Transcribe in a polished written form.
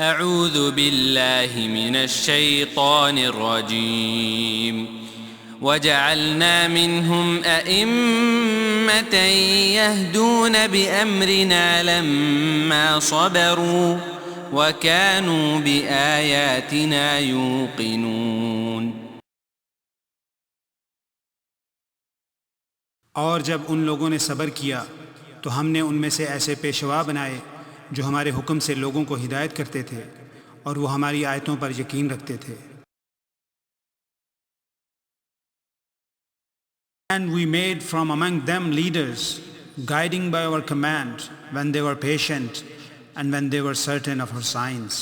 अऊज़ु बिल्लाहि मिनश्शैतानिर्रजीम वजअलना मिनहुम अइम्मतन यहदून बिअम्रिना लम्मा सबरू वकानू बिआयातिना यूक़िनून। और जब उन लोगों ने सब्र किया तो हमने उनमें से ऐसे पेशवा बनाए जो हमारे हुक्म से लोगों को हिदायत करते थे और वो हमारी आयतों पर यकीन रखते थे। And we made from among them leaders, guiding by our command when they were patient and when they were certain of our signs.